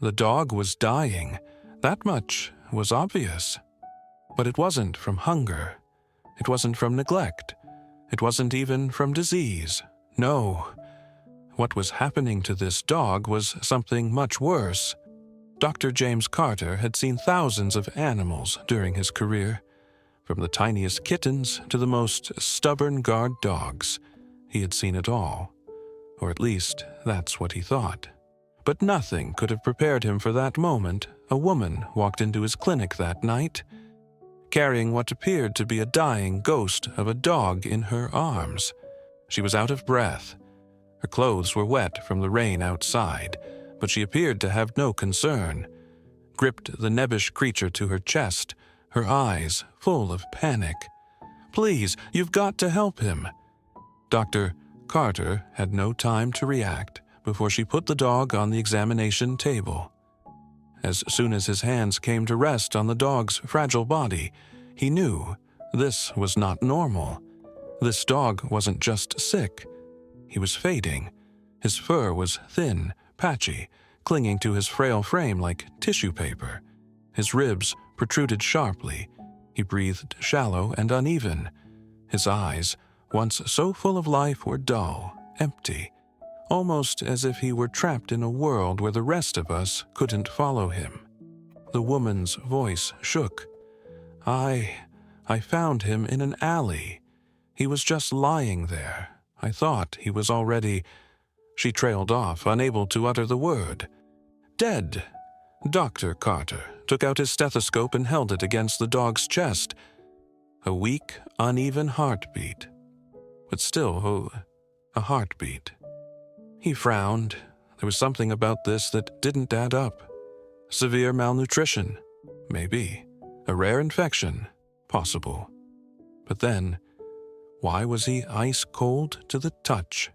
The dog was dying. That much was obvious. But it wasn't from hunger. It wasn't from neglect. It wasn't even from disease. No. What was happening to this dog was something much worse. Dr. James Carter had seen thousands of animals during his career, from the tiniest kittens to the most stubborn guard dogs. He had seen it all, or at least that's what he thought. But nothing could have prepared him for that moment. A woman walked into his clinic that night, carrying what appeared to be a dying ghost of a dog in her arms. She was out of breath. Her clothes were wet from the rain outside, but she appeared to have no concern. Gripped the nebbish creature to her chest, her eyes full of panic. "Please, you've got to help him." Dr. Carter had no time to react before she put the dog on the examination table. As soon as his hands came to rest on the dog's fragile body, he knew this was not normal. This dog wasn't just sick. He was fading. His fur was thin, patchy, clinging to his frail frame like tissue paper. His ribs protruded sharply. He breathed shallow and uneven. His eyes, once so full of life, were dull, empty, almost as if he were trapped in a world where the rest of us couldn't follow him. The woman's voice shook. I found him in an alley. He was just lying there. I thought he was already—" She trailed off, unable to utter the word. "Dead." Dr. Carter took out his stethoscope and held it against the dog's chest. A weak, uneven heartbeat. But still, a heartbeat. He frowned. There was something about this that didn't add up. Severe malnutrition? Maybe. A rare infection? Possible. But then, why was he ice cold to the touch?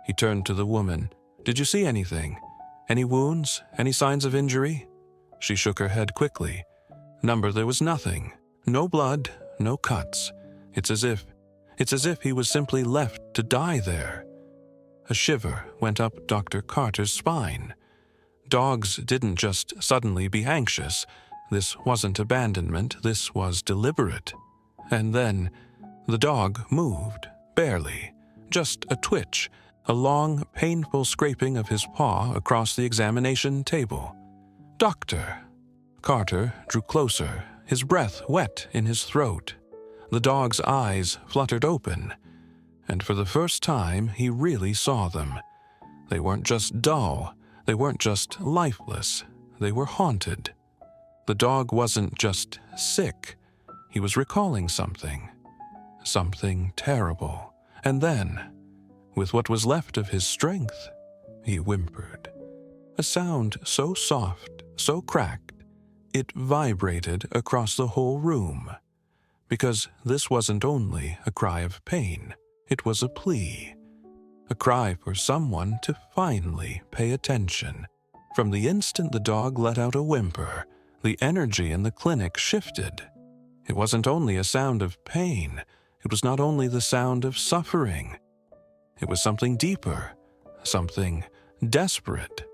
He turned to the woman. "Did you see anything? Any wounds? Any signs of injury?" She shook her head quickly. "Number, there was nothing. No blood, no cuts. It's as if he was simply left to die there." A shiver went up Dr. Carter's spine. Dogs didn't just suddenly be anxious. This wasn't abandonment, this was deliberate. And then, the dog moved, barely, just a twitch, a long, painful scraping of his paw across the examination table. "Doctor!" Carter drew closer, his breath wet in his throat. The dog's eyes fluttered open, and for the first time he really saw them. They weren't just dull, they weren't just lifeless, they were haunted. The dog wasn't just sick, he was recalling something terrible. And then, with what was left of his strength, he whimpered. A sound so soft, so cracked, it vibrated across the whole room. Because this wasn't only a cry of pain, it was a plea. A cry for someone to finally pay attention. From the instant the dog let out a whimper, the energy in the clinic shifted. It wasn't only a sound of pain, it was not only the sound of suffering. It was something deeper, something desperate.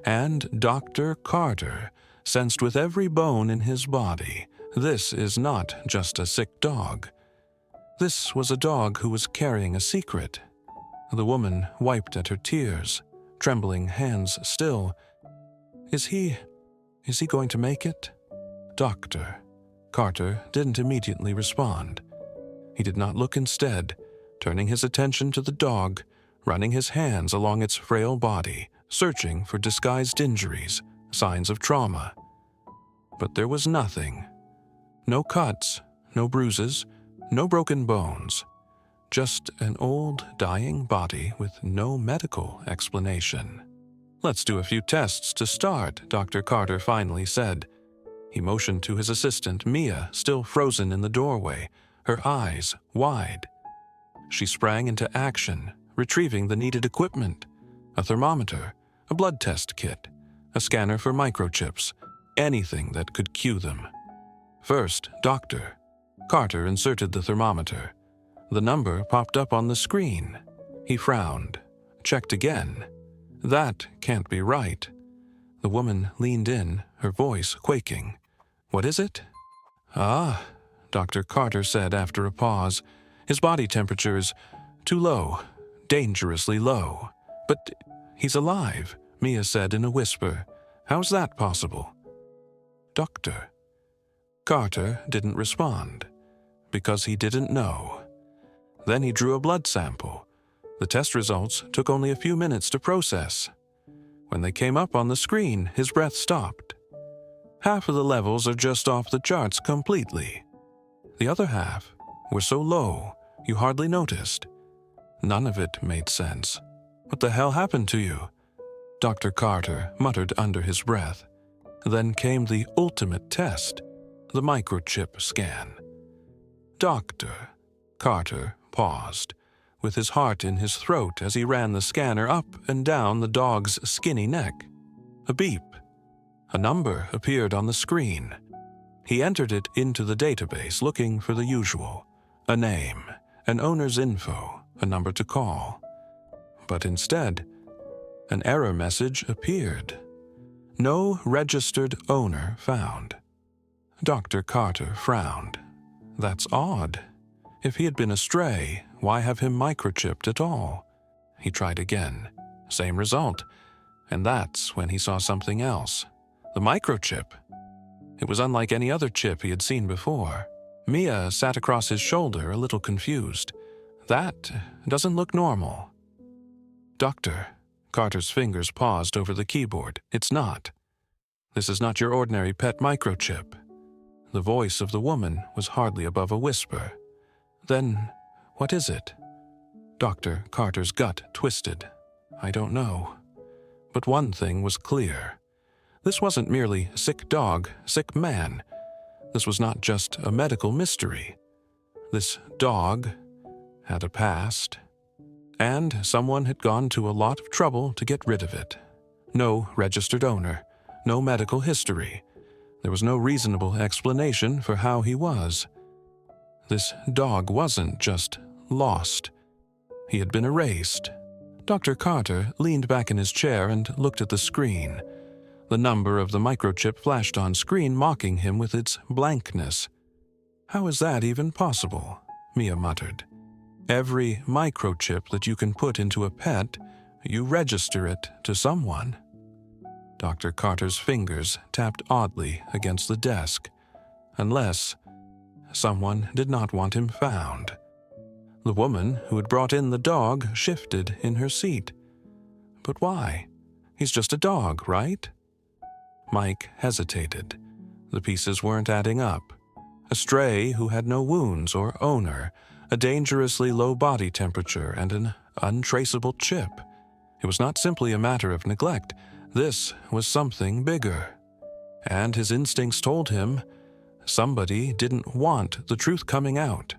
And Dr. Carter sensed with every bone in his body, this is not just a sick dog. This was a dog who was carrying a secret. The woman wiped at her tears, trembling hands still. Is he going to make it?" "Doctor." Carter didn't immediately respond. He did not look instead, turning his attention to the dog, running his hands along its frail body, searching for disguised injuries, signs of trauma. But there was nothing. No cuts, no bruises, no broken bones. Just an old, dying body with no medical explanation. "Let's do a few tests to start," Dr. Carter finally said. He motioned to his assistant, Mia, still frozen in the doorway, her eyes wide. She sprang into action, retrieving the needed equipment: a thermometer, a blood test kit, a scanner for microchips, anything that could cue them. First, Doctor. Carter inserted the thermometer. The number popped up on the screen. He frowned, checked again. That can't be right. The woman leaned in, her voice quaking. "What is it?" "Ah," Dr. Carter said after a pause. "His body temperature is too low, dangerously low. But he's alive," Mia said in a whisper. "How's that possible?" "Doctor." Carter didn't respond, because he didn't know. Then he drew a blood sample. The test results took only a few minutes to process. When they came up on the screen, his breath stopped. Half of the levels are just off the charts completely. The other half were so low you hardly noticed. None of it made sense. "What the hell happened to you?" Dr. Carter muttered under his breath. Then came the ultimate test, the microchip scan. "Doctor," Carter paused, with his heart in his throat as he ran the scanner up and down the dog's skinny neck. A beep. A number appeared on the screen. He entered it into the database looking for the usual, a name, an owner's info, a number to call. But instead, an error message appeared. No registered owner found. Dr. Carter frowned. That's odd. If he had been a stray, why have him microchipped at all? He tried again. Same result. And that's when he saw something else. The microchip. It was unlike any other chip he had seen before. Mia sat across his shoulder, a little confused. "That doesn't look normal." "Doctor," Carter's fingers paused over the keyboard. "It's not. This is not your ordinary pet microchip." The voice of the woman was hardly above a whisper. "Then, what is it?" Dr. Carter's gut twisted. "I don't know." But one thing was clear. This wasn't merely sick dog, sick man. This was not just a medical mystery. This dog had a past, and someone had gone to a lot of trouble to get rid of it. No registered owner, no medical history. There was no reasonable explanation for how he was. This dog wasn't just lost. He had been erased. Dr. Carter leaned back in his chair and looked at the screen. The number of the microchip flashed on screen, mocking him with its blankness. "How is that even possible?" Mia muttered. "Every microchip that you can put into a pet, you register it to someone." Dr. Carter's fingers tapped oddly against the desk. Unless someone did not want him found. The woman who had brought in the dog shifted in her seat. "But why? He's just a dog, right?" Mike hesitated. The pieces weren't adding up. A stray who had no wounds or owner, a dangerously low body temperature, and an untraceable chip. It was not simply a matter of neglect. This was something bigger. And his instincts told him somebody didn't want the truth coming out.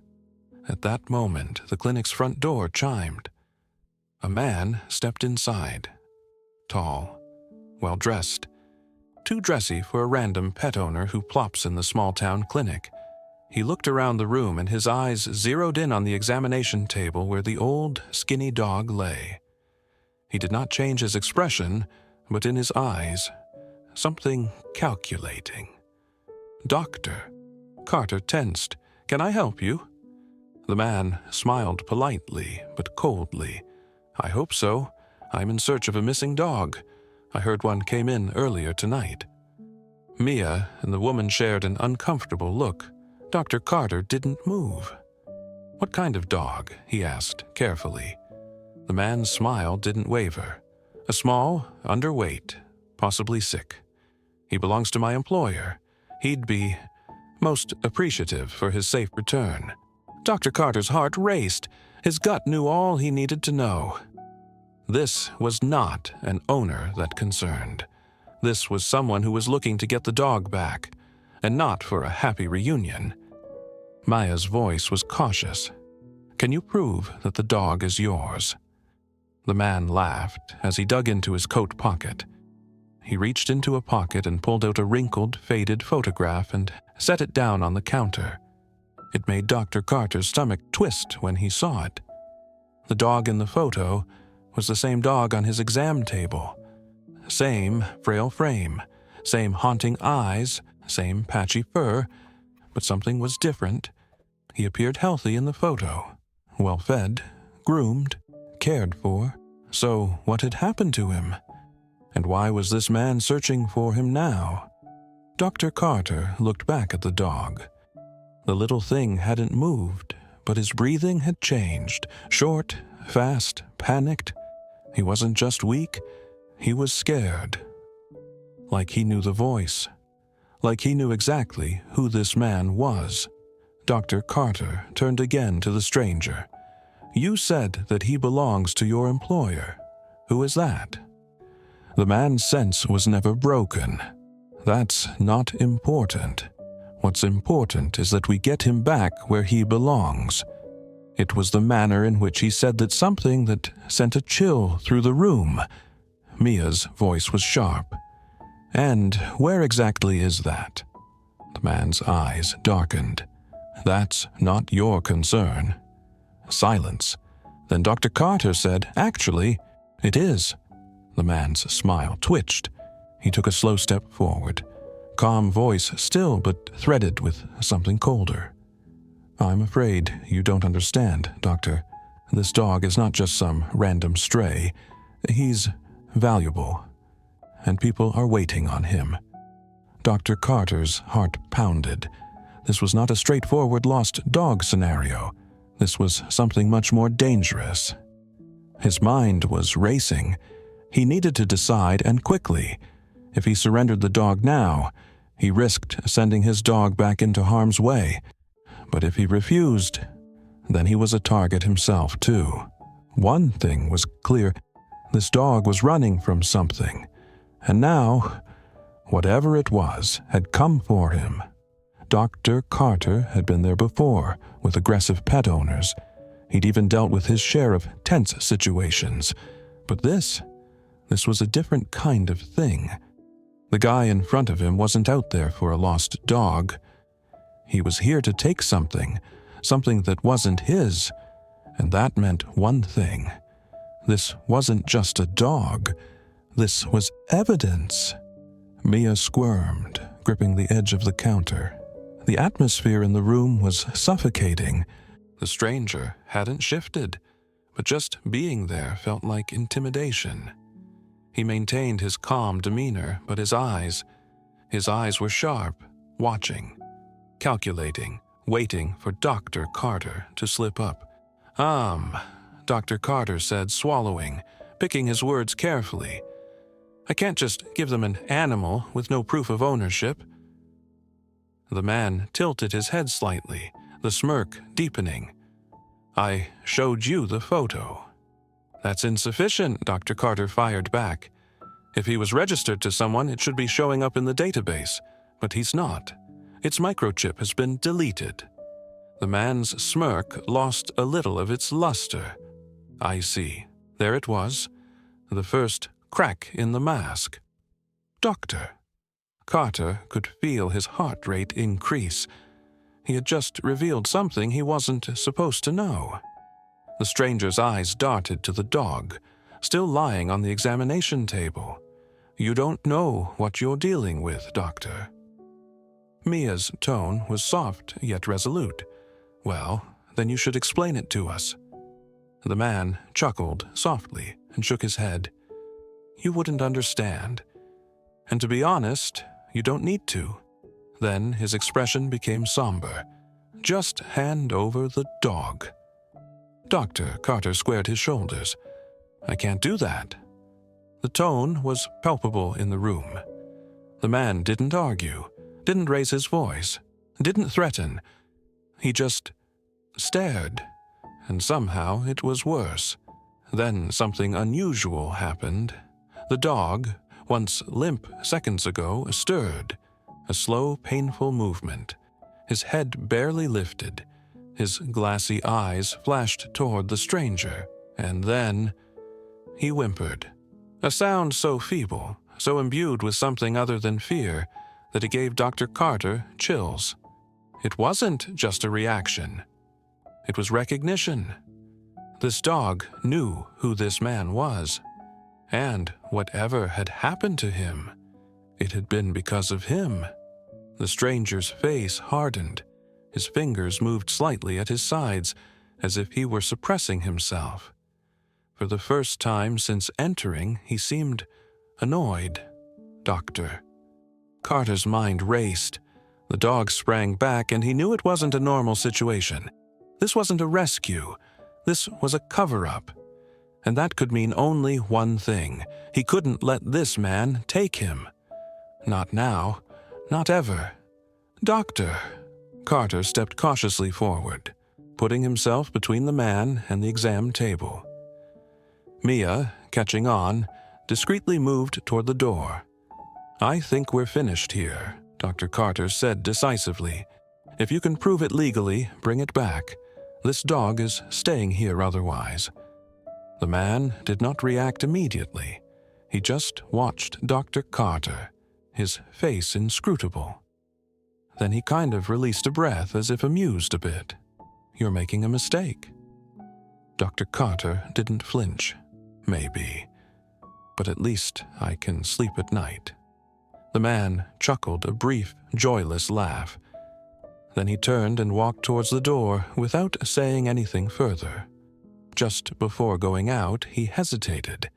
At that moment, the clinic's front door chimed. A man stepped inside. Tall, well-dressed. Too dressy for a random pet owner who plops in the small-town clinic. He looked around the room and his eyes zeroed in on the examination table where the old, skinny dog lay. He did not change his expression, but in his eyes, something calculating. "Doctor." Carter tensed. "Can I help you?" The man smiled politely, but coldly. "I hope so. I'm in search of a missing dog. I heard one came in earlier tonight." Mia and the woman shared an uncomfortable look. Dr. Carter didn't move. "What kind of dog?" he asked, carefully. The man's smile didn't waver. "A small, underweight, possibly sick. He belongs to my employer. He'd be most appreciative for his safe return." Dr. Carter's heart raced. His gut knew all he needed to know. This was not an owner that concerned. This was someone who was looking to get the dog back, and not for a happy reunion. Maya's voice was cautious. "Can you prove that the dog is yours?" The man laughed as he dug into his coat pocket. He reached into a pocket and pulled out a wrinkled, faded photograph and set it down on the counter. It made Dr. Carter's stomach twist when he saw it. The dog in the photo was the same dog on his exam table. same frail frame, same haunting eyes, same patchy fur, but something was different. He appeared healthy in the photo, well-fed, groomed, cared for. So what had happened to him? And why was this man searching for him now? Dr. Carter looked back at the dog. The little thing hadn't moved, but his breathing had changed. Short, fast, panicked. He wasn't just weak, he was scared. Like he knew the voice. Like he knew exactly who this man was. Dr. Carter turned again to the stranger. "You said that he belongs to your employer. Who is that?" The man's sense was never broken. That's not important. What's important is that we get him back where he belongs. It was the manner in which he said that something that sent a chill through the room. Mia's voice was sharp. "And where exactly is that?" The man's eyes darkened. "That's not your concern." Silence. Then Dr. Carter said, "Actually, it is." The man's smile twitched. He took a slow step forward. Calm voice still, but threaded with something colder. "I'm afraid you don't understand, Doctor. This dog is not just some random stray. He's valuable, and people are waiting on him." Dr. Carter's heart pounded. This was not a straightforward lost dog scenario. This was something much more dangerous. His mind was racing. He needed to decide, and quickly. If he surrendered the dog now, he risked sending his dog back into harm's way. But if he refused, then he was a target himself, too. One thing was clear. This dog was running from something. And now, whatever it was, had come for him. Dr. Carter had been there before, with aggressive pet owners. He'd even dealt with his share of tense situations. But this was a different kind of thing. The guy in front of him wasn't out there for a lost dog. He was here to take something that wasn't his, and that meant one thing. This wasn't just a dog. This was evidence. Mia squirmed, gripping the edge of the counter. The atmosphere in the room was suffocating. The stranger hadn't shifted, but just being there felt like intimidation. He maintained his calm demeanor, but his eyes were sharp, watching, calculating, waiting for Dr. Carter to slip up. Dr. Carter said, swallowing, picking his words carefully. "I can't just give them an animal with no proof of ownership." The man tilted his head slightly, the smirk deepening. "I showed you the photo." "That's insufficient," Dr. Carter fired back. "If he was registered to someone, it should be showing up in the database, but he's not. Its microchip has been deleted." The man's smirk lost a little of its luster. "I see. There it was. The first crack in the mask." "Doctor." Carter could feel his heart rate increase. He had just revealed something he wasn't supposed to know. The stranger's eyes darted to the dog, still lying on the examination table. "You don't know what you're dealing with, Doctor." Mia's tone was soft yet resolute. "Well, then you should explain it to us." The man chuckled softly and shook his head. "You wouldn't understand. And to be honest, you don't need to." Then his expression became somber. "Just hand over the dog." Dr. Carter squared his shoulders. "I can't do that." The tone was palpable in the room. The man didn't argue, didn't raise his voice, didn't threaten. He just stared, and somehow it was worse. Then something unusual happened. The dog, once limp seconds ago, stirred. A slow, painful movement. His head barely lifted. His glassy eyes flashed toward the stranger, and then he whimpered. A sound so feeble, so imbued with something other than fear, that it gave Dr. Carter chills. It wasn't just a reaction. It was recognition. This dog knew who this man was. And whatever had happened to him, it had been because of him. The stranger's face hardened. His fingers moved slightly at his sides, as if he were suppressing himself. For the first time since entering, he seemed annoyed. Doctor. Carter's mind raced. The dog sprang back, and he knew it wasn't a normal situation. This wasn't a rescue. This was a cover-up. And that could mean only one thing. He couldn't let this man take him. Not now. Not ever. Doctor. Carter stepped cautiously forward, putting himself between the man and the exam table. Mia, catching on, discreetly moved toward the door. "I think we're finished here," Dr. Carter said decisively. "If you can prove it legally, bring it back. This dog is staying here otherwise." The man did not react immediately. He just watched Dr. Carter, his face inscrutable. Then he kind of released a breath as if amused a bit. "You're making a mistake." Dr. Carter didn't flinch. "Maybe. But at least I can sleep at night." The man chuckled a brief, joyless laugh. Then he turned and walked towards the door without saying anything further. Just before going out, he hesitated.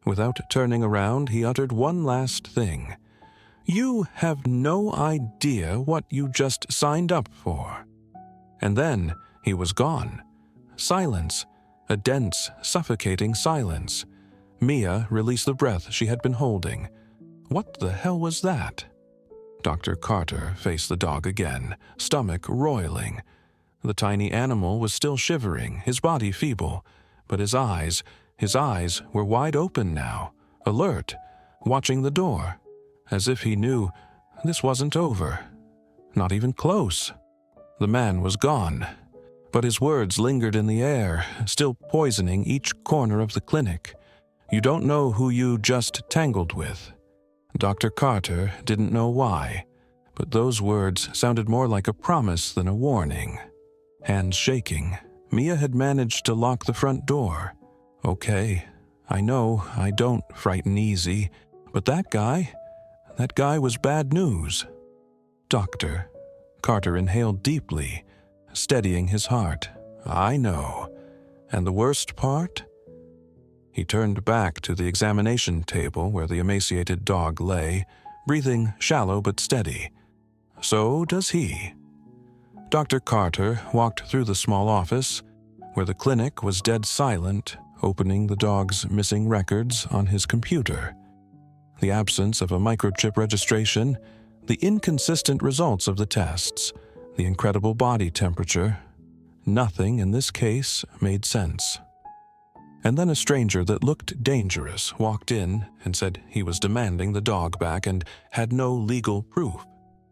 Without turning around, he uttered one last thing. "You have no idea what you just signed up for." And then he was gone. Silence. A dense, suffocating silence. Mia released the breath she had been holding. What the hell was that? Dr. Carter faced the dog again, stomach roiling. The tiny animal was still shivering, his body feeble, but his eyes were wide open now, alert, watching the door, as if he knew this wasn't over. Not even close. The man was gone, but his words lingered in the air, still poisoning each corner of the clinic. "You don't know who you just tangled with." Dr. Carter didn't know why, but those words sounded more like a promise than a warning. Hands shaking, Mia had managed to lock the front door. "Okay, I know I don't frighten easy, but that guy was bad news." "Doctor," Carter inhaled deeply, steadying his heart. "I know. And the worst part?" He turned back to the examination table where the emaciated dog lay, breathing shallow but steady. So does he. Dr. Carter walked through the small office, where the clinic was dead silent, opening the dog's missing records on his computer. The absence of a microchip registration, the inconsistent results of the tests, the incredible body temperature. Nothing in this case made sense. And then a stranger that looked dangerous walked in and said he was demanding the dog back and had no legal proof.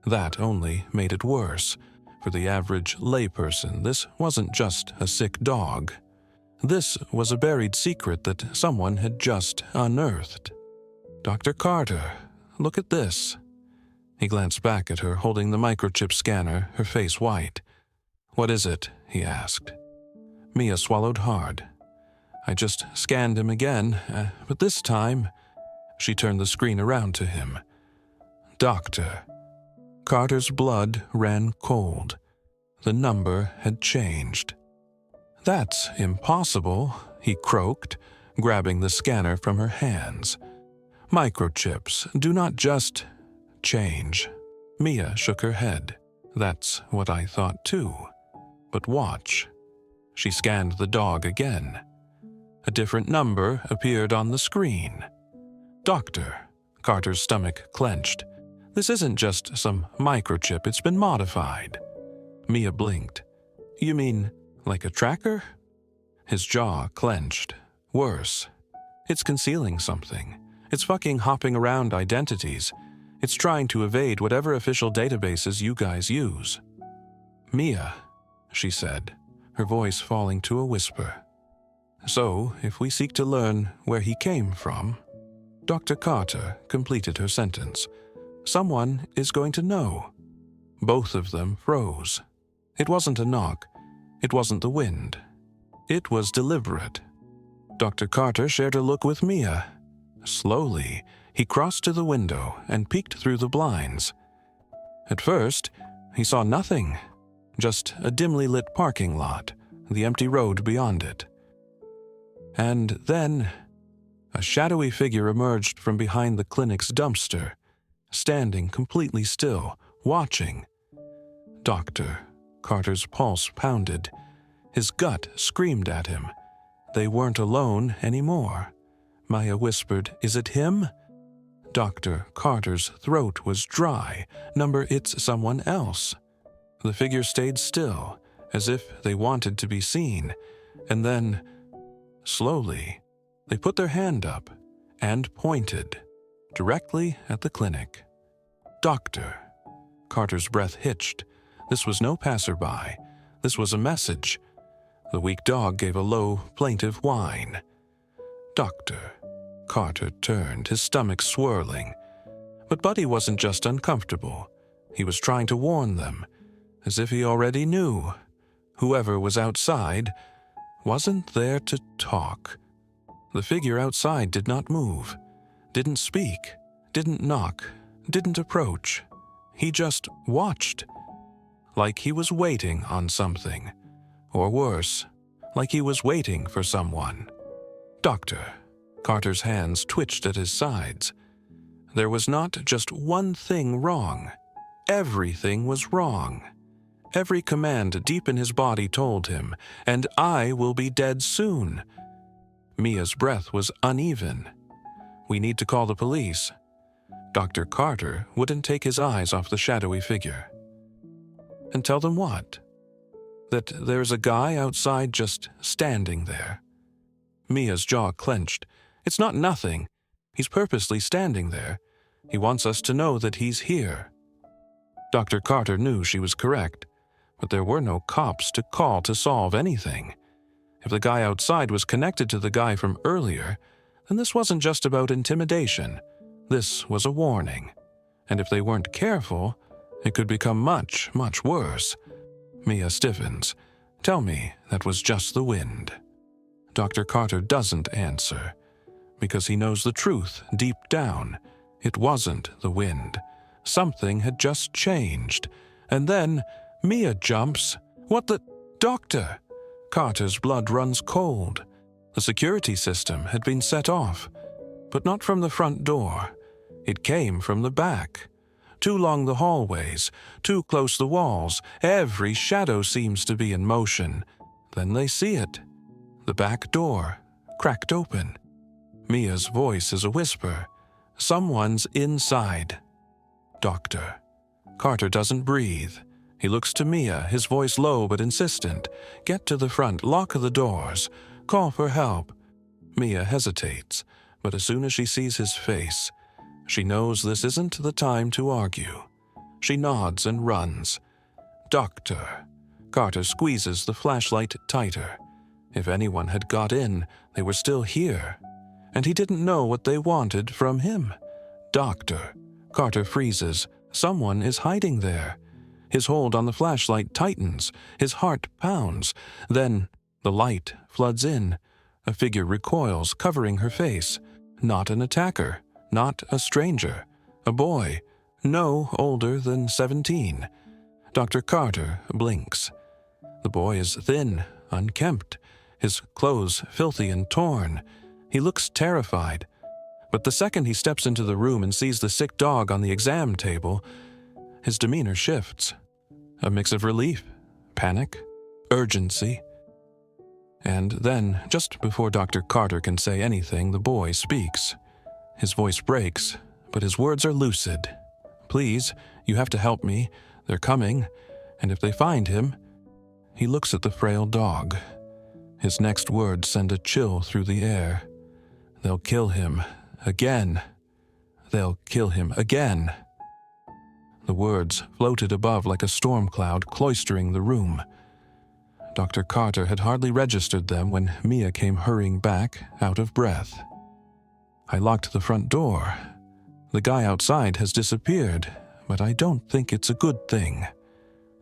That only made it worse. For the average layperson, this wasn't just a sick dog. This was a buried secret that someone had just unearthed. "Dr. Carter, look at this." He glanced back at her, holding the microchip scanner, her face white. "What is it?" he asked. Mia swallowed hard. "I just scanned him again, but this time..." She turned the screen around to him. "Doctor." Carter's blood ran cold. The number had changed. "That's impossible," he croaked, grabbing the scanner from her hands. "Microchips do not just change." Mia shook her head. "That's what I thought too. But watch." She scanned the dog again. A different number appeared on the screen. "Doctor," Carter's stomach clenched. "This isn't just some microchip, it's been modified." Mia blinked. "You mean like a tracker?" His jaw clenched. "Worse. It's concealing something. It's fucking hopping around identities. It's trying to evade whatever official databases you guys use." "Mia," she said, her voice falling to a whisper. "So, if we seek to learn where he came from..." Dr. Carter completed her sentence. "Someone is going to know." Both of them froze. It wasn't a knock. It wasn't the wind. It was deliberate. Dr. Carter shared a look with Mia. Slowly, he crossed to the window and peeked through the blinds. At first, he saw nothing, just a dimly lit parking lot, the empty road beyond it. And then, a shadowy figure emerged from behind the clinic's dumpster, standing completely still, watching. Dr. Carter's pulse pounded. His gut screamed at him. They weren't alone anymore. Maya whispered, "Is it him?" Dr. Carter's throat was dry. Number, it's someone else. The figure stayed still, as if they wanted to be seen, and then, slowly, they put their hand up and pointed directly at the clinic. Doctor. Carter's breath hitched. This was no passerby. This was a message. The weak dog gave a low, plaintive whine. Doctor. Carter turned, his stomach swirling. But Buddy wasn't just uncomfortable. He was trying to warn them, as if he already knew. Whoever was outside wasn't there to talk. The figure outside did not move, didn't speak, didn't knock, didn't approach. He just watched, like he was waiting on something. Or worse, like he was waiting for someone. Doctor. Carter's hands twitched at his sides. There was not just one thing wrong. Everything was wrong. Every command deep in his body told him, "And I will be dead soon." Mia's breath was uneven. "We need to call the police." Dr. Carter wouldn't take his eyes off the shadowy figure. "And tell them what?" "That there's a guy outside just standing there." Mia's jaw clenched. "It's not nothing. He's purposely standing there. He wants us to know that he's here." Dr. Carter knew she was correct, but there were no cops to call to solve anything. If the guy outside was connected to the guy from earlier, then this wasn't just about intimidation. This was a warning. And if they weren't careful, it could become much, much worse. Mia stiffens. "Tell me that was just the wind." Dr. Carter doesn't answer, because he knows the truth deep down. It wasn't the wind. Something had just changed. And then Mia jumps. "What the— Doctor!" Carter's blood runs cold. The security system had been set off, but not from the front door. It came from the back. Too long the hallways, too close the walls. Every shadow seems to be in motion. Then they see it. The back door, cracked open. Mia's voice is a whisper. Someone's inside. Doctor. Carter doesn't breathe. He looks to Mia, his voice low but insistent. "Get to the front, lock the doors, call for help." Mia hesitates, but as soon as she sees his face, she knows this isn't the time to argue. She nods and runs. "Doctor." Carter squeezes the flashlight tighter. If anyone had got in, they were still here. And he didn't know what they wanted from him. "Doctor." Carter freezes. Someone is hiding there. His hold on the flashlight tightens. His heart pounds. Then the light floods in. A figure recoils, covering her face. Not an attacker. Not a stranger. A boy. No older than 17. Dr. Carter blinks. The boy is thin, unkempt. His clothes filthy and torn. He looks terrified. But the second he steps into the room and sees the sick dog on the exam table, his demeanor shifts. A mix of relief, panic, urgency. And then, just before Dr. Carter can say anything, the boy speaks. His voice breaks, but his words are lucid. "Please, you have to help me. They're coming. And if they find him—" He looks at the frail dog. His next words send a chill through the air. "They'll kill him. Again. They'll kill him again." The words floated above like a storm cloud, cloistering the room. Dr. Carter had hardly registered them when Mia came hurrying back, out of breath. "I locked the front door. The guy outside has disappeared, but I don't think it's a good thing."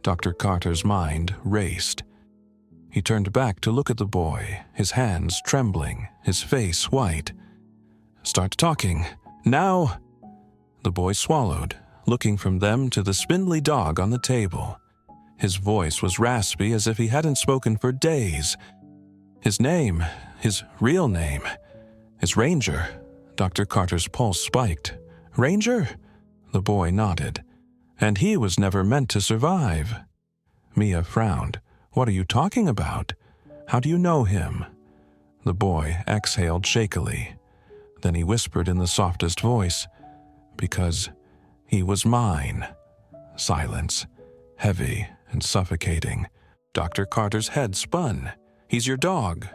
Dr. Carter's mind raced. He turned back to look at the boy, his hands trembling, his face white. Start talking. Now." The boy swallowed, looking from them to the spindly dog on the table. His voice was raspy as if he hadn't spoken for days. His name, his real name, is Ranger. Dr. Carter's pulse spiked. "Ranger?" The boy nodded. "And he was never meant to survive." Mia frowned. "What are you talking about? How do you know him?" The boy exhaled shakily. Then he whispered in the softest voice, "Because he was mine." Silence, heavy and suffocating. Dr. Carter's head spun. "He's your dog."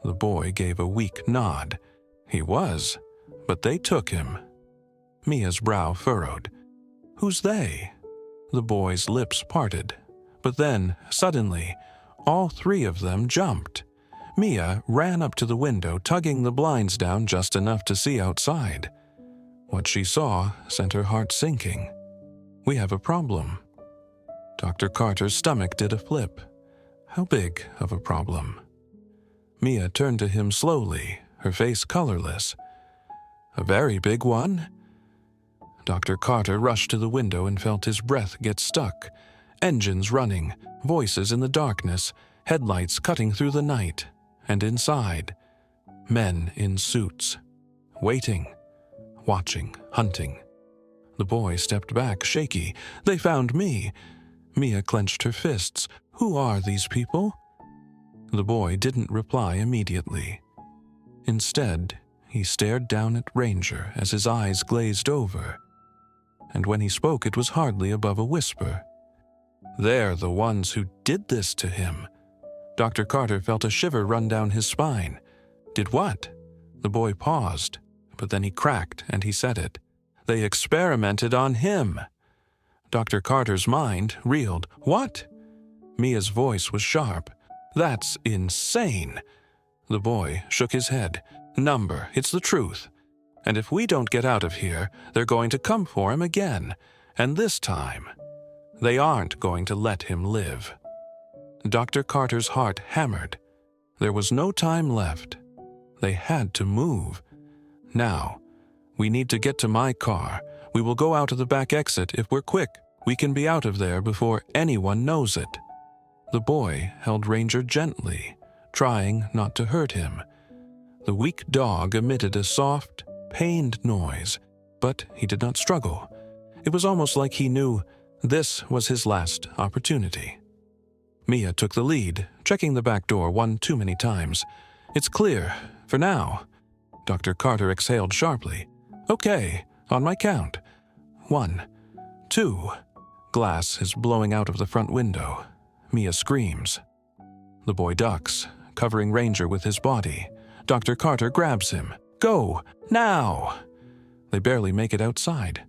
The boy gave a weak nod. "He was, but they took him." Mia's brow furrowed. "Who's they?" The boy's lips parted. But then, suddenly, all three of them jumped. Mia ran up to the window, tugging the blinds down just enough to see outside. What she saw sent her heart sinking. "We have a problem." Dr. Carter's stomach did a flip. How big of a problem? Mia turned to him slowly, her face colorless. "A very big one?" Dr. Carter rushed to the window and felt his breath get stuck. Engines running, voices in the darkness, headlights cutting through the night. And inside, men in suits, waiting, watching, hunting. The boy stepped back, shaky. "They found me." Mia clenched her fists. "Who are these people?" The boy didn't reply immediately. Instead, he stared down at Ranger as his eyes glazed over. And when he spoke, it was hardly above a whisper. "They're the ones who did this to him." Dr. Carter felt a shiver run down his spine. "Did what?" The boy paused, but then he cracked and he said it. "They experimented on him." Dr. Carter's mind reeled. "What?" Mia's voice was sharp. "That's insane." The boy shook his head. "Number, it's the truth. And if we don't get out of here, they're going to come for him again. And this time, they aren't going to let him live." Dr. Carter's heart hammered. There was no time left. They had to move. "Now, we need to get to my car. We will go out of the back exit. If we're quick, we can be out of there before anyone knows it." The boy held Ranger gently, trying not to hurt him. The weak dog emitted a soft, pained noise, but he did not struggle. It was almost like he knew this was his last opportunity. Mia took the lead, checking the back door one too many times. "It's clear, for now." Dr. Carter exhaled sharply. "Okay, on my count. 1, 2. Glass is blowing out of the front window. Mia screams. The boy ducks, covering Ranger with his body. Dr. Carter grabs him. "Go, now!" They barely make it outside.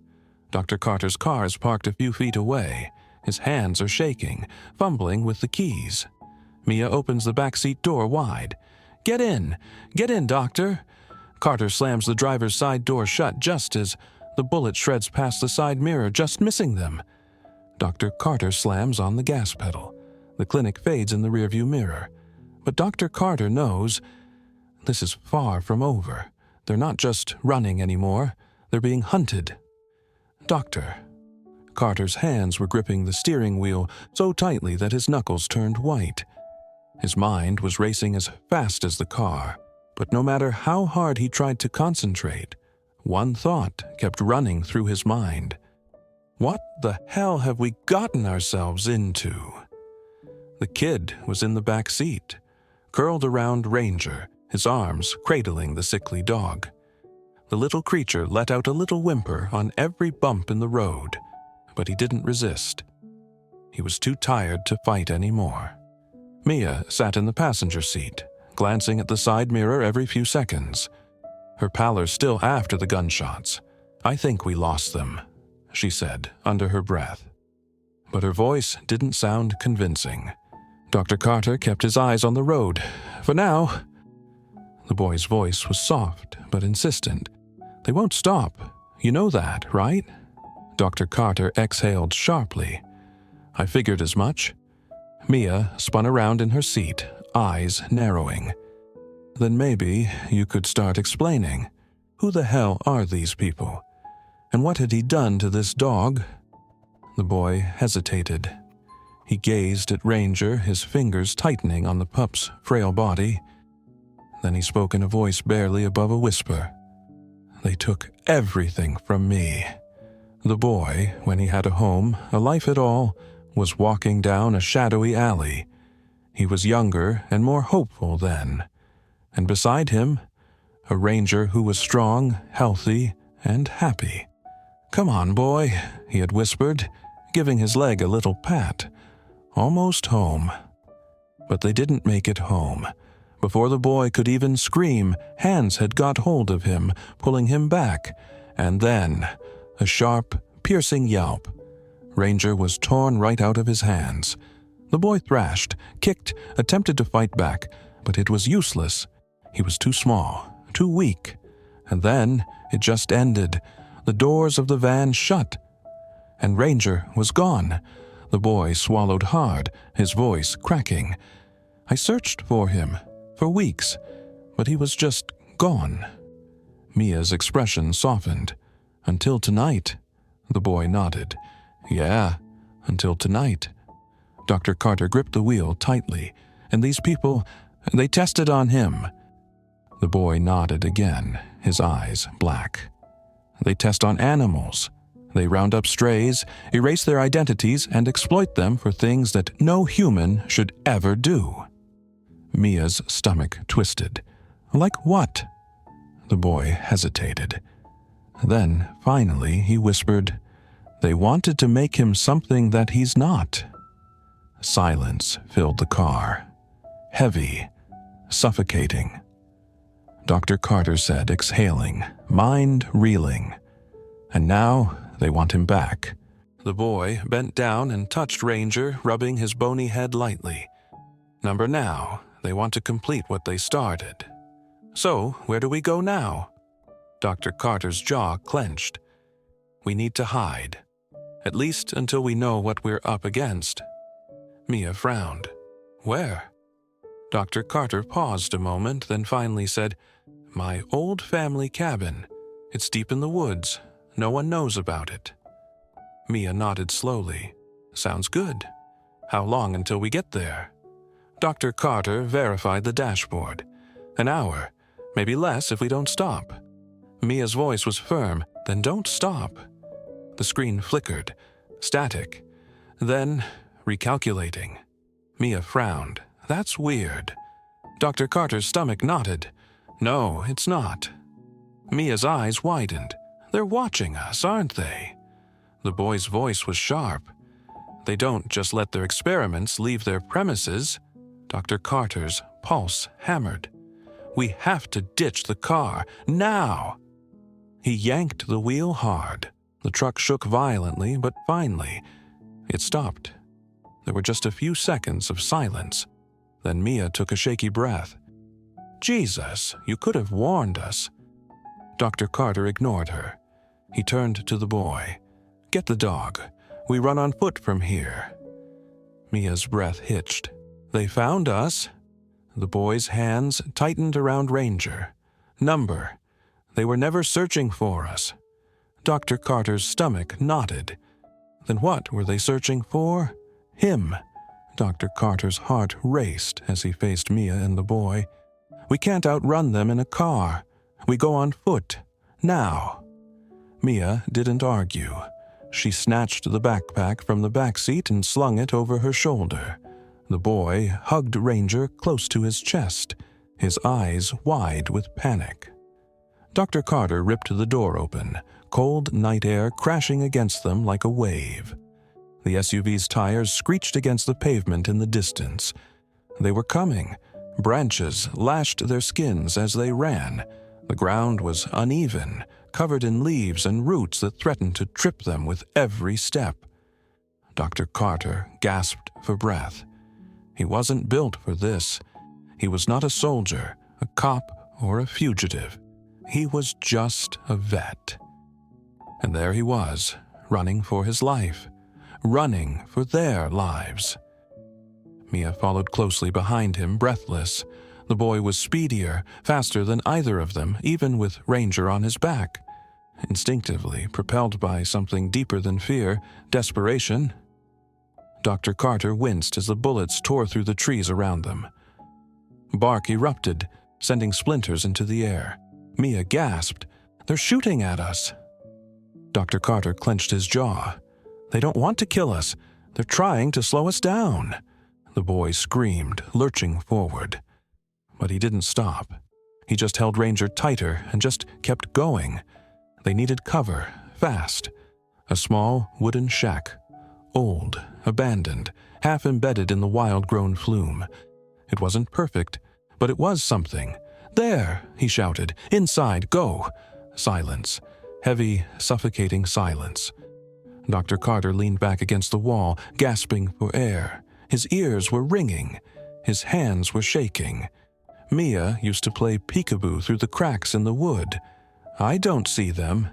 Dr. Carter's car is parked a few feet away. His hands are shaking, fumbling with the keys. Mia opens the backseat door wide. Get in, doctor!" Carter slams the driver's side door shut just as the bullet shreds past the side mirror, just missing them. Dr. Carter slams on the gas pedal. The clinic fades in the rearview mirror. But Dr. Carter knows this is far from over. They're not just running anymore. They're being hunted. "Doctor." Carter's hands were gripping the steering wheel so tightly that his knuckles turned white. His mind was racing as fast as the car, but no matter how hard he tried to concentrate, one thought kept running through his mind. What the hell have we gotten ourselves into? The kid was in the back seat, curled around Ranger, his arms cradling the sickly dog. The little creature let out a little whimper on every bump in the road, but he didn't resist. He was too tired to fight anymore. Mia sat in the passenger seat, glancing at the side mirror every few seconds. Her pallor still after the gunshots. "I think we lost them," she said under her breath. But her voice didn't sound convincing. Dr. Carter kept his eyes on the road. "For now." The boy's voice was soft but insistent. "They won't stop. You know that, right?" Dr. Carter exhaled sharply. "I figured as much." Mia spun around in her seat, eyes narrowing. "Then maybe you could start explaining." Who the hell are these people? And what had he done to this dog? The boy hesitated. He gazed at Ranger, his fingers tightening on the pup's frail body. Then he spoke in a voice barely above a whisper. They took everything from me. The boy, when he had a home, a life at all, was walking down a shadowy alley. He was younger and more hopeful then. And beside him, a ranger who was strong, healthy, and happy. "Come on, boy," he had whispered, giving his leg a little pat. Almost home. But they didn't make it home. Before the boy could even scream, hands had got hold of him, pulling him back, and then a sharp, piercing yelp. Ranger was torn right out of his hands. The boy thrashed, kicked, attempted to fight back, but it was useless. He was too small, too weak. And then it just ended. The doors of the van shut, and Ranger was gone. The boy swallowed hard, his voice cracking. I searched for him, for weeks, but he was just gone. Mia's expression softened. "Until tonight," the boy nodded. "Yeah, until tonight." Dr. Carter gripped the wheel tightly, and these people, they tested on him. The boy nodded again, his eyes black. They test on animals. They round up strays, erase their identities, and exploit them for things that no human should ever do. Mia's stomach twisted. Like what? The boy hesitated. Then, finally, he whispered, "They wanted to make him something that he's not." Silence filled the car. Heavy, suffocating. Dr. Carter said, exhaling, mind reeling. "And now they want him back." The boy bent down and touched Ranger, rubbing his bony head lightly. "Number now, they want to complete what they started. So, where do we go now?" Dr. Carter's jaw clenched. "We need to hide. At least until we know what we're up against." Mia frowned. "Where?" Dr. Carter paused a moment, then finally said, "My old family cabin. It's deep in the woods. No one knows about it." Mia nodded slowly. "Sounds good. How long until we get there?" Dr. Carter verified the dashboard. "An hour. Maybe less if we don't stop." Mia's voice was firm. "Then don't stop." The screen flickered. Static. Then, recalculating. Mia frowned. "That's weird." Dr. Carter's stomach knotted. "No, it's not." Mia's eyes widened. "They're watching us, aren't they?" The boy's voice was sharp. "They don't just let their experiments leave their premises." Dr. Carter's pulse hammered. "We have to ditch the car, now!" He yanked the wheel hard. The truck shook violently, but finally, it stopped. There were just a few seconds of silence. Then Mia took a shaky breath. "Jesus, you could have warned us." Dr. Carter ignored her. He turned to the boy. "Get the dog. We run on foot from here." Mia's breath hitched. "They found us." The boy's hands tightened around Ranger. "Number. They were never searching for us." Dr. Carter's stomach knotted. Then what were they searching for? Him. Dr. Carter's heart raced as he faced Mia and the boy. "We can't outrun them in a car. We go on foot. Now." Mia didn't argue. She snatched the backpack from the back seat and slung it over her shoulder. The boy hugged Ranger close to his chest, his eyes wide with panic. Dr. Carter ripped the door open, cold night air crashing against them like a wave. The SUV's tires screeched against the pavement in the distance. They were coming. Branches lashed their skins as they ran. The ground was uneven, covered in leaves and roots that threatened to trip them with every step. Dr. Carter gasped for breath. He wasn't built for this. He was not a soldier, a cop, or a fugitive. He was just a vet. And there he was, running for his life, running for their lives. Mia followed closely behind him, breathless. The boy was speedier, faster than either of them, even with Ranger on his back. Instinctively, propelled by something deeper than fear, desperation, Dr. Carter winced as the bullets tore through the trees around them. Bark erupted, sending splinters into the air. Mia gasped. "They're shooting at us!" Dr. Carter clenched his jaw. "They don't want to kill us. They're trying to slow us down." The boy screamed, lurching forward. But he didn't stop. He just held Ranger tighter and just kept going. They needed cover, fast. A small wooden shack. Old, abandoned, half embedded in the wild-grown flume. It wasn't perfect, but it was something. "There!" he shouted. "Inside, go!" Silence. Heavy, suffocating silence. Dr. Carter leaned back against the wall, gasping for air. His ears were ringing. His hands were shaking. Mia used to play peekaboo through the cracks in the wood. "I don't see them."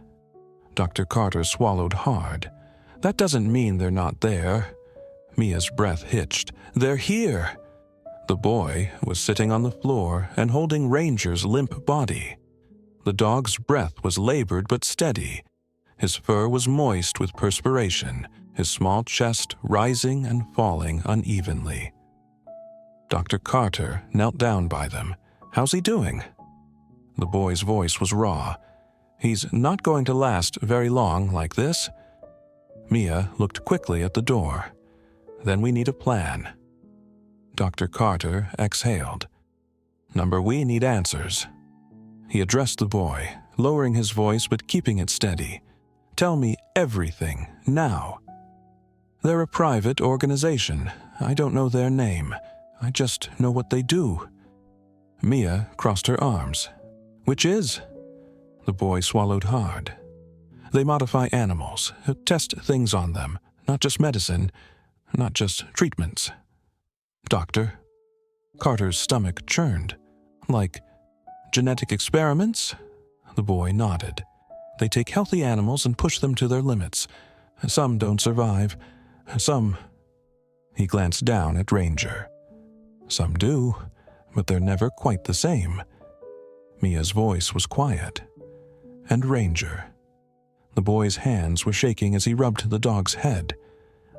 Dr. Carter swallowed hard. "That doesn't mean they're not there." Mia's breath hitched. "They're here." The boy was sitting on the floor and holding Ranger's limp body. The dog's breath was labored but steady. His fur was moist with perspiration, his small chest rising and falling unevenly. Dr. Carter knelt down by them. "How's he doing?" The boy's voice was raw. "He's not going to last very long like this." Mia looked quickly at the door. "Then we need a plan." Dr. Carter exhaled. "Number, we need answers." He addressed the boy, lowering his voice but keeping it steady. "Tell me everything, now." "They're a private organization. I don't know their name. I just know what they do." Mia crossed her arms. "Which is?" The boy swallowed hard. "They modify animals, test things on them, not just medicine, not just treatments." "Doctor?" Carter's stomach churned. "Like genetic experiments?" The boy nodded. "They take healthy animals and push them to their limits. Some don't survive. Some..." He glanced down at Ranger. "Some do, but they're never quite the same." Mia's voice was quiet. "And Ranger?" The boy's hands were shaking as he rubbed the dog's head.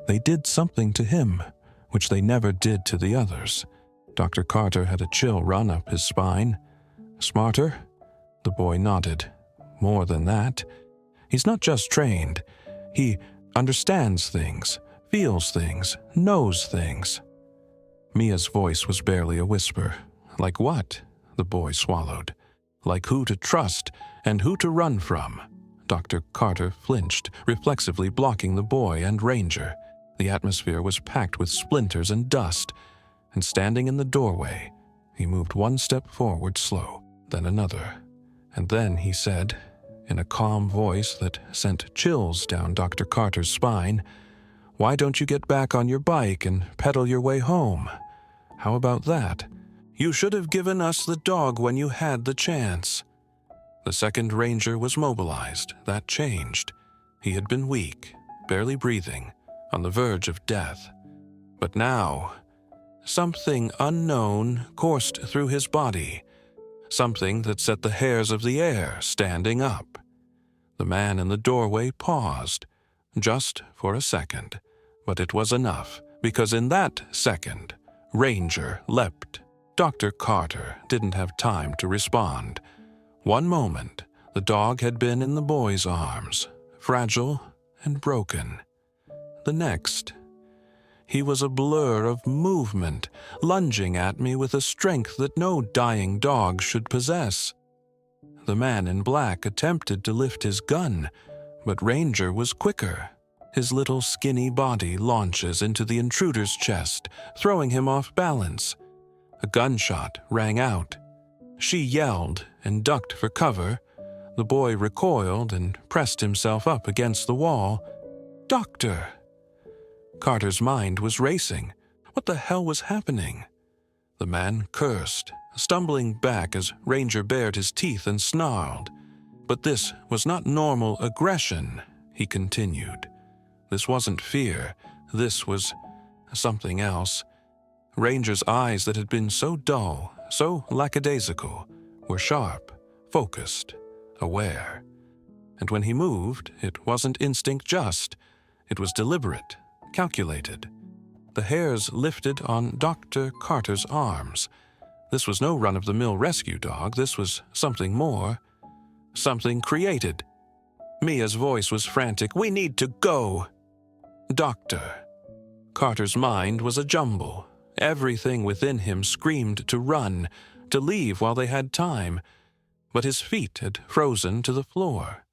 "They did something to him, which they never did to the others." Dr. Carter had a chill run up his spine. "Smarter?" The boy nodded. "More than that. He's not just trained. He understands things, feels things, knows things." Mia's voice was barely a whisper. "Like what?" The boy swallowed. "Like who to trust and who to run from." Dr. Carter flinched, reflexively blocking the boy and Ranger. The atmosphere was packed with splinters and dust, and standing in the doorway, he moved one step forward slow, then another. And then he said, in a calm voice that sent chills down Dr. Carter's spine, "Why don't you get back on your bike and pedal your way home? How about that? You should have given us the dog when you had the chance." The second Ranger was mobilized. That changed. He had been weak, barely breathing, on the verge of death. But now, something unknown coursed through his body, something that set the hairs of the air standing up. The man in the doorway paused, just for a second, but it was enough, because in that second, Ranger leapt. Dr. Carter didn't have time to respond. One moment, the dog had been in the boy's arms, fragile and broken. The next, he was a blur of movement, lunging at me with a strength that no dying dog should possess. The man in black attempted to lift his gun, but Ranger was quicker. His little skinny body launches into the intruder's chest, throwing him off balance. A gunshot rang out. She yelled and ducked for cover. The boy recoiled and pressed himself up against the wall. "Doctor!" Carter's mind was racing. What the hell was happening? The man cursed, stumbling back as Ranger bared his teeth and snarled. But this was not normal aggression, he continued. This wasn't fear. This was something else. Ranger's eyes that had been so dull, so lackadaisical, were sharp, focused, aware. And when he moved, it wasn't instinct just. It was deliberate, calculated. The hairs lifted on Dr. Carter's arms. This was no run-of-the-mill rescue dog. This was something more. Something created. Mia's voice was frantic. "We need to go!" Doctor. Carter's mind was a jumble. Everything within him screamed to run, to leave while they had time. But his feet had frozen to the floor,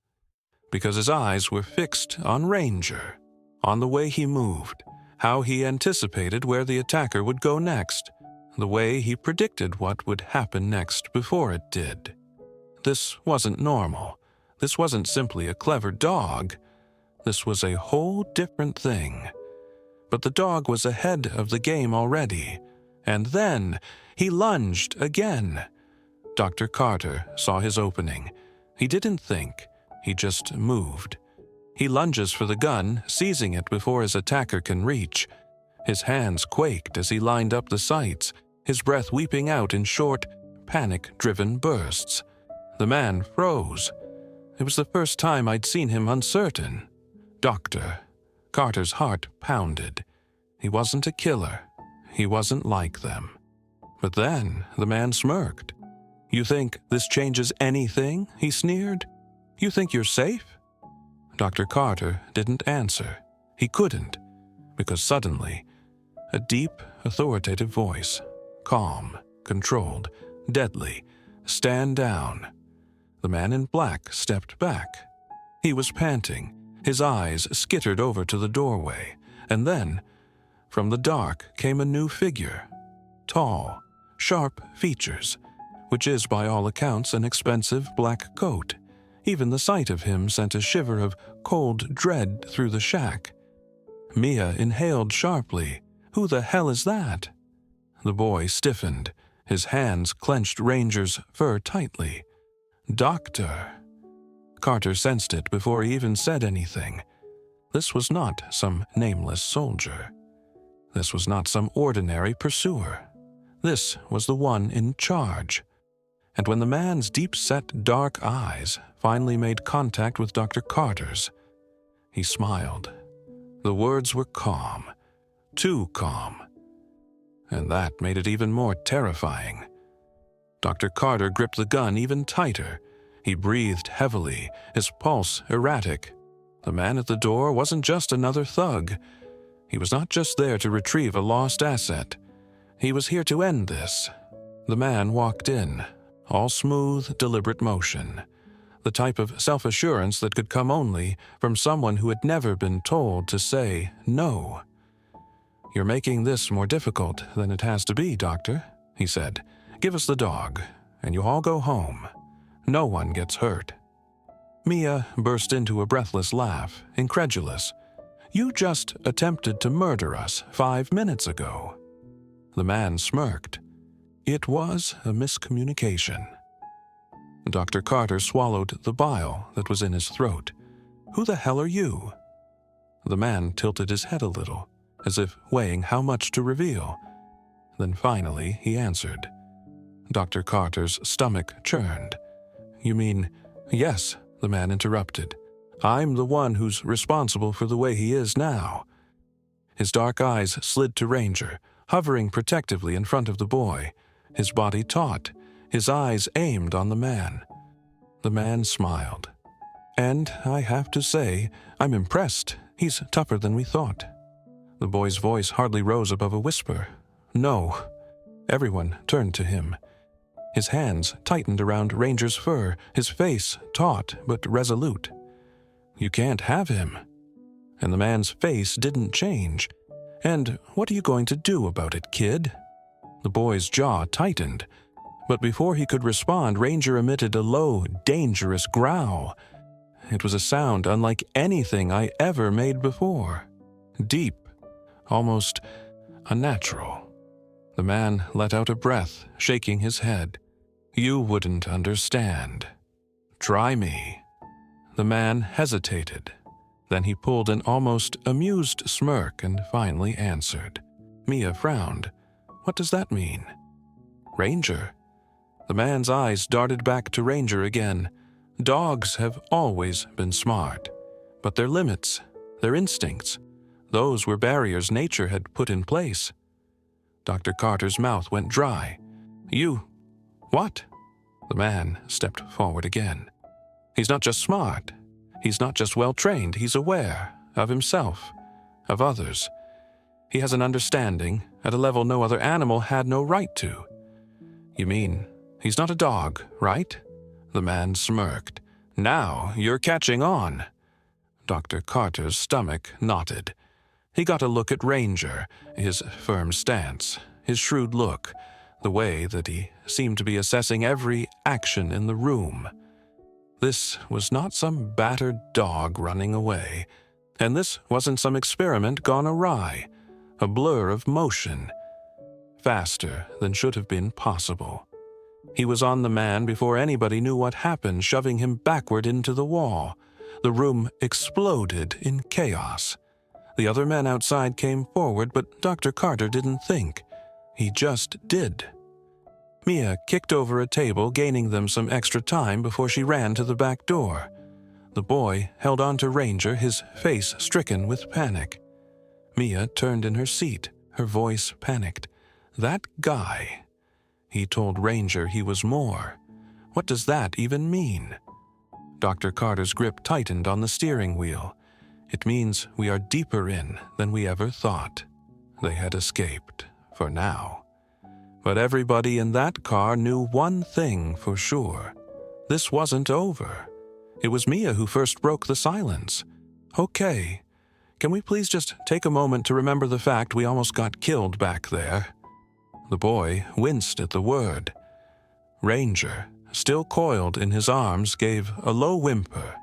because his eyes were fixed on Ranger, on the way he moved, how he anticipated where the attacker would go next, the way he predicted what would happen next before it did. This wasn't normal. This wasn't simply a clever dog. This was a whole different thing. But the dog was ahead of the game already. And then he lunged again. Dr. Carter saw his opening. He didn't think. He just moved. He lunges for the gun, seizing it before his attacker can reach. His hands quaked as he lined up the sights, his breath weeping out in short, panic-driven bursts. The man froze. It was the first time I'd seen him uncertain. Doctor. Carter's heart pounded. He wasn't a killer. He wasn't like them. But then the man smirked. "You think this changes anything?" he sneered. "You think you're safe?" Dr. Carter didn't answer. He couldn't, because suddenly, a deep, authoritative voice, calm, controlled, deadly, "Stand down." The man in black stepped back. He was panting. His eyes skittered over to the doorway, and then, from the dark came a new figure. Tall, sharp features, which is by all accounts an expensive black coat. Even the sight of him sent a shiver of cold dread through the shack. Mia inhaled sharply. "Who the hell is that?" The boy stiffened. His hands clenched Ranger's fur tightly. "Doctor." Carter sensed it before he even said anything. This was not some nameless soldier. This was not some ordinary pursuer. This was the one in charge. And when the man's deep-set dark eyes finally made contact with Dr. Carter's, he smiled. The words were calm, too calm. And that made it even more terrifying. Dr. Carter gripped the gun even tighter. He breathed heavily, his pulse erratic. The man at the door wasn't just another thug. He was not just there to retrieve a lost asset. He was here to end this. The man walked in, all smooth, deliberate motion. The type of self-assurance that could come only from someone who had never been told to say no. "You're making this more difficult than it has to be, Doctor," he said. "Give us the dog, and you all go home. No one gets hurt." Mia burst into a breathless laugh, incredulous. "You just attempted to murder us 5 minutes ago." The man smirked. It was a miscommunication. Dr. Carter swallowed the bile that was in his throat. "Who the hell are you?" The man tilted his head a little, as if weighing how much to reveal. Then finally he answered. Dr. Carter's stomach churned. "You mean—" "Yes," the man interrupted. "I'm the one who's responsible for the way he is now." His dark eyes slid to Ranger, hovering protectively in front of the boy, his body taut, his eyes aimed on the man. The man smiled. "And I have to say, I'm impressed. He's tougher than we thought." The boy's voice hardly rose above a whisper. "No." Everyone turned to him. His hands tightened around Ranger's fur, his face taut but resolute. "You can't have him." And the man's face didn't change. "And what are you going to do about it, kid?" The boy's jaw tightened. But before he could respond, Ranger emitted a low, dangerous growl. It was a sound unlike anything I ever made before. Deep, almost unnatural. The man let out a breath, shaking his head. "You wouldn't understand. Try me." The man hesitated. Then he pulled an almost amused smirk and finally answered. Mia frowned. What does that mean? Ranger? The man's eyes darted back to Ranger again. Dogs have always been smart, but their limits, their instincts, those were barriers nature had put in place. Dr. Carter's mouth went dry. You... what? The man stepped forward again. He's not just smart. He's not just well-trained. He's aware of himself, of others. He has an understanding at a level no other animal had no right to. You mean he's not a dog, right? The man smirked. Now you're catching on. Dr. Carter's stomach knotted. He got a look at Ranger, his firm stance, his shrewd look, the way that he seemed to be assessing every action in the room. This was not some battered dog running away, and this wasn't some experiment gone awry, a blur of motion, faster than should have been possible. He was on the man before anybody knew what happened, shoving him backward into the wall. The room exploded in chaos. The other men outside came forward, but Dr. Carter didn't think. He just did. Mia kicked over a table, gaining them some extra time before she ran to the back door. The boy held on to Ranger, his face stricken with panic. Mia turned in her seat, her voice panicked. That guy. He told Ranger he was more. What does that even mean? Dr. Carter's grip tightened on the steering wheel. It means we are deeper in than we ever thought. They had escaped, for now. But everybody in that car knew one thing for sure. This wasn't over. It was Mia who first broke the silence. Okay, can we please just take a moment to remember the fact we almost got killed back there? The boy winced at the word. Ranger, still coiled in his arms, gave a low whimper.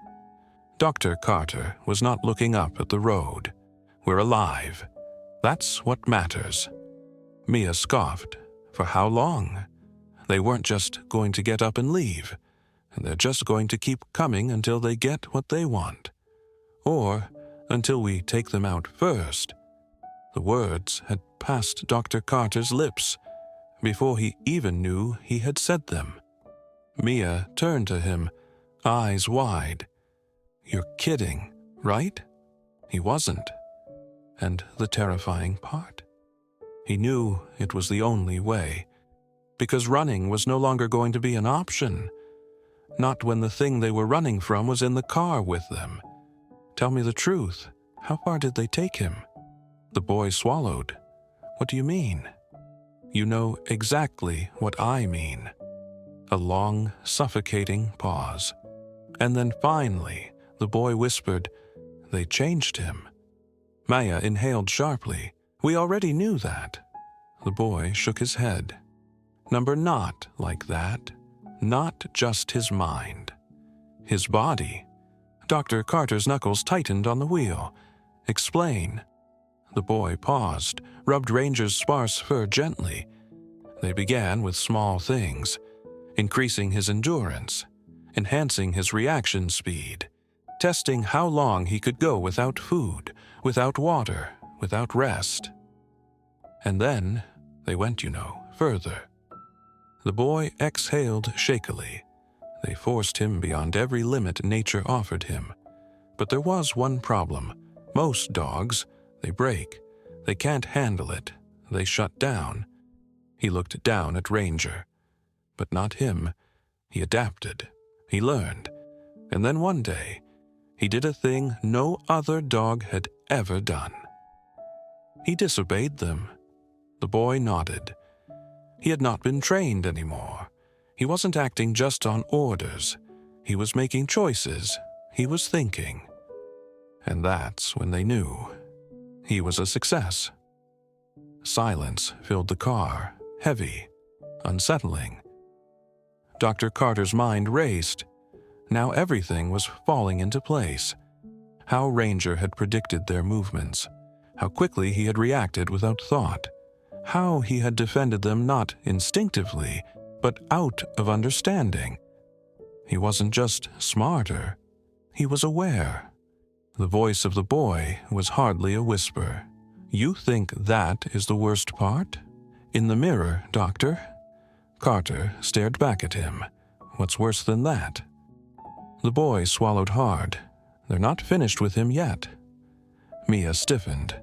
Dr. Carter was not looking up at the road. We're alive. That's what matters. Mia scoffed. For how long? They weren't just going to get up and leave. They're just going to keep coming until they get what they want. Or until we take them out first. The words had passed Dr. Carter's lips before he even knew he had said them. Mia turned to him, eyes wide. You're kidding, right? He wasn't. And the terrifying part? He knew it was the only way, because running was no longer going to be an option. Not when the thing they were running from was in the car with them. Tell me the truth. How far did they take him? The boy swallowed. What do you mean? You know exactly what I mean. A long, suffocating pause. And then finally, the boy whispered, They changed him. Maya inhaled sharply. We already knew that. The boy shook his head. Number not like that. Not just his mind. His body. Dr. Carter's knuckles tightened on the wheel. Explain. The boy paused, rubbed Ranger's sparse fur gently. They began with small things, increasing his endurance, enhancing his reaction speed, testing how long he could go without food, without water, without rest. And then they went, further. The boy exhaled shakily. They forced him beyond every limit nature offered him. But there was one problem. Most dogs, they break. They can't handle it. They shut down. He looked down at Ranger. But not him. He adapted. He learned. And then one day, he did a thing no other dog had ever done. He disobeyed them. The boy nodded. He had not been trained anymore. He wasn't acting just on orders. He was making choices. He was thinking. And that's when they knew. He was a success. Silence filled the car, heavy, unsettling. Dr. Carter's mind raced. Now everything was falling into place. How Ranger had predicted their movements. How quickly he had reacted without thought. How he had defended them not instinctively, but out of understanding. He wasn't just smarter. He was aware. The voice of the boy was hardly a whisper. You think that is the worst part? In the mirror, Doctor." Carter stared back at him. "What's worse than that?" The boy swallowed hard. "They're not finished with him yet." Mia stiffened.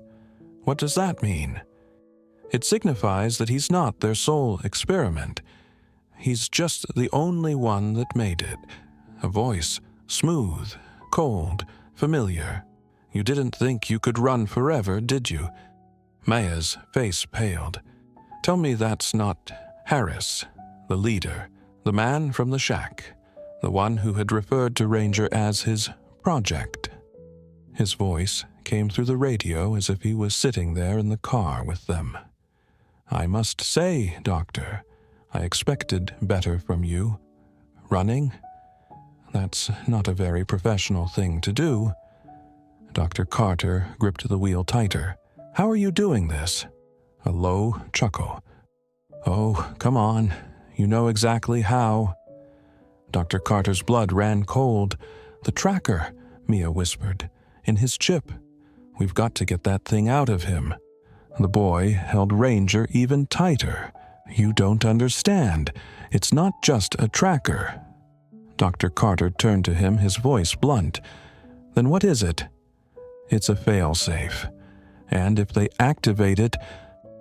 "What does that mean?" "It signifies that he's not their sole experiment. He's just the only one that made it." A voice, smooth, cold, familiar. "You didn't think you could run forever, did you?" Maya's face paled. "Tell me that's not Harris, the leader, the man from the shack, the one who had referred to Ranger as his project." His voice came through the radio as if he was sitting there in the car with them. "I must say, Doctor, I expected better from you. Running? That's not a very professional thing to do." Dr. Carter gripped the wheel tighter. "How are you doing this?" A low chuckle. "Oh, come on. You know exactly how." Dr. Carter's blood ran cold. "The tracker," Mia whispered. "In his chip. We've got to get that thing out of him." The boy held Ranger even tighter. "You don't understand. It's not just a tracker." Dr. Carter turned to him, his voice blunt. "Then what is it?" "It's a failsafe. And if they activate it,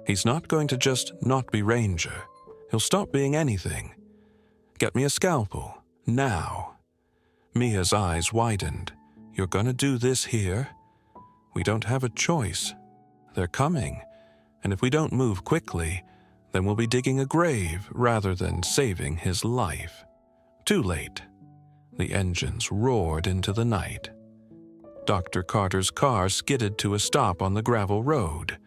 he's not going to just not be Ranger. He'll stop being anything. Get me a scalpel. Now." Mia's eyes widened. "You're going to do this here? We don't have a choice. They're coming. And if we don't move quickly, then we'll be digging a grave rather than saving his life." Too late. The engines roared into the night. Dr. Carter's car skidded to a stop on the gravel road.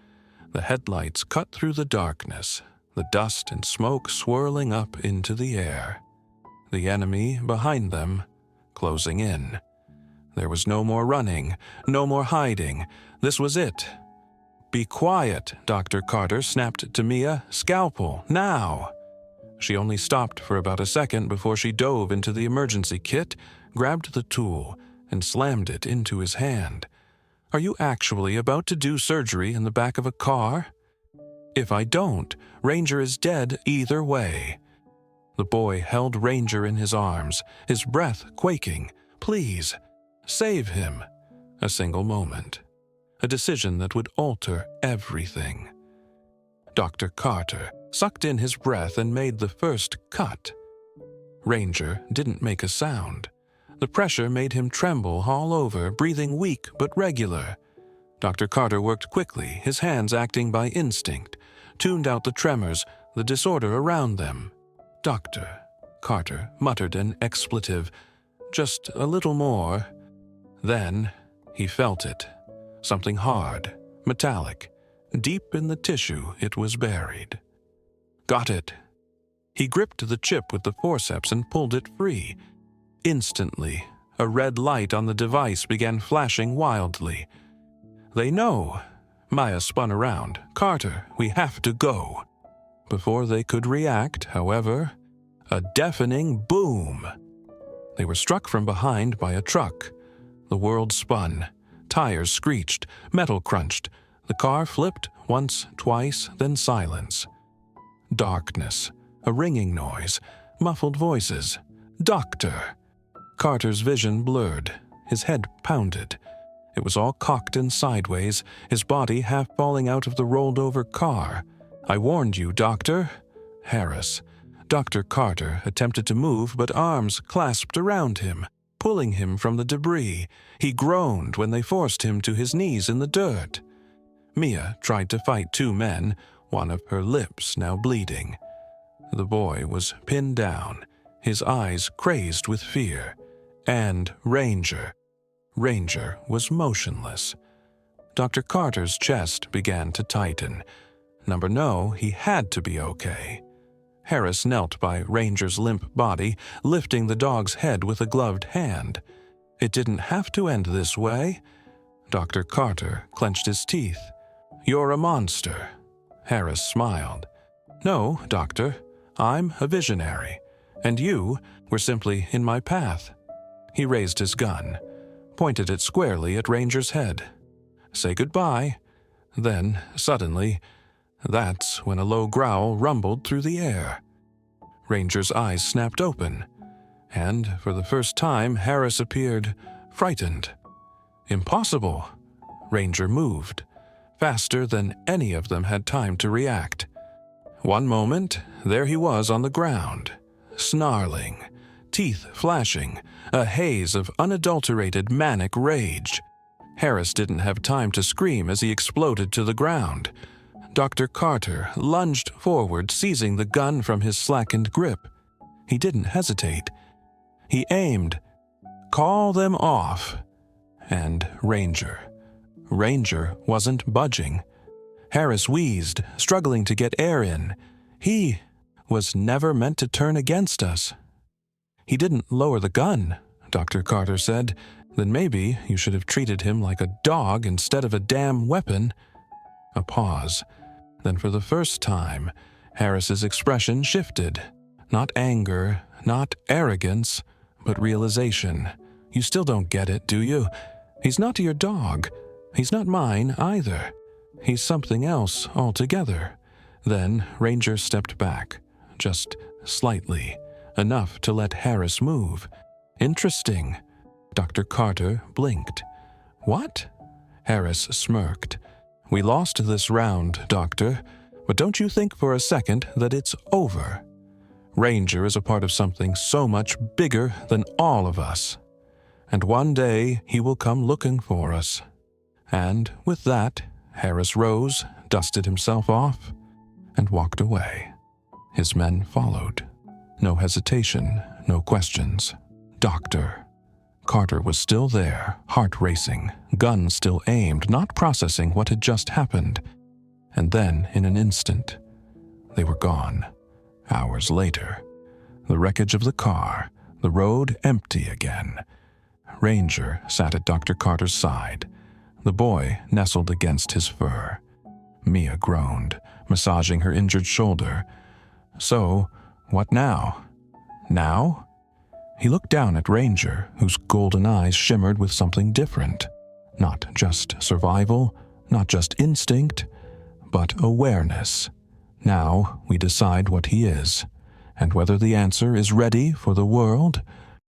The headlights cut through the darkness, the dust and smoke swirling up into the air. The enemy behind them, closing in. There was no more running, no more hiding. This was it. "Be quiet," Dr. Carter snapped to Mia. "Scalpel, now." She only stopped for about a second before she dove into the emergency kit, grabbed the tool, and slammed it into his hand. "Are you actually about to do surgery in the back of a car?" "If I don't, Ranger is dead either way." The boy held Ranger in his arms, his breath quaking. "Please, save him." A single moment. A decision that would alter everything. Dr. Carter sucked in his breath and made the first cut. Ranger didn't make a sound. The pressure made him tremble all over, breathing weak but regular. Dr. Carter worked quickly, his hands acting by instinct, tuned out the tremors, the disorder around them. "Doctor," Carter muttered an expletive. "Just a little more." Then he felt it. Something hard, metallic. Deep in the tissue it was buried. "Got it." He gripped the chip with the forceps and pulled it free. Instantly, a red light on the device began flashing wildly. "They know." Maya spun around. "Carter, we have to go." Before they could react, however, a deafening boom. They were struck from behind by a truck. The world spun. Tires screeched, metal crunched. The car flipped once, twice, then silence. Darkness, a ringing noise, muffled voices. "Doctor!" Carter's vision blurred. His head pounded. It was all cocked and sideways, his body half falling out of the rolled-over car. "I warned you, Doctor." Harris. Dr. Carter attempted to move, but arms clasped around him, pulling him from the debris. He groaned when they forced him to his knees in the dirt. Mia tried to fight two men, one of her lips now bleeding. The boy was pinned down, his eyes crazed with fear. And Ranger. Ranger was motionless. Dr. Carter's chest began to tighten. No, he had to be okay. Harris knelt by Ranger's limp body, lifting the dog's head with a gloved hand. It didn't have to end this way. Dr. Carter clenched his teeth. "You're a monster." Harris smiled. "No, Doctor, I'm a visionary, and you were simply in my path." He raised his gun, pointed it squarely at Ranger's head. "Say goodbye." Then, suddenly, That's when a low growl rumbled through the air. Ranger's eyes snapped open, and for the first time Harris appeared frightened. Impossible! Ranger moved, faster than any of them had time to react. One moment, there he was on the ground, snarling, teeth flashing, a haze of unadulterated manic rage. Harris didn't have time to scream as he exploded to the ground. Dr. Carter lunged forward, seizing the gun from his slackened grip. He didn't hesitate. He aimed. "Call them off." And Ranger wasn't budging. Harris wheezed, struggling to get air in. He was never meant to turn against us. "He didn't lower the gun," Dr. Carter said. "Then maybe you should have treated him like a dog instead of a damn weapon." A pause. Then for the first time, Harris's expression shifted. Not anger, not arrogance, but realization. "You still don't get it, do you? He's not your dog. He's not mine either. He's something else altogether." Then Ranger stepped back, just slightly, enough to let Harris move. "Interesting." Dr. Carter blinked. "What?" Harris smirked. "We lost this round, Doctor, but don't you think for a second that it's over. Ranger is a part of something so much bigger than all of us. And one day he will come looking for us." And with that, Harris rose, dusted himself off, and walked away. His men followed. No hesitation, no questions. Doctor. Carter was still there, heart racing, gun still aimed, not processing what had just happened. And then, in an instant, they were gone. Hours later, the wreckage of the car, the road empty again. Ranger sat at Dr. Carter's side, the boy nestled against his fur. Mia groaned, massaging her injured shoulder. "So, what now?" "Now?" He looked down at Ranger, whose golden eyes shimmered with something different. Not just survival, not just instinct, but awareness. "Now we decide what he is, and whether the answer is ready for the world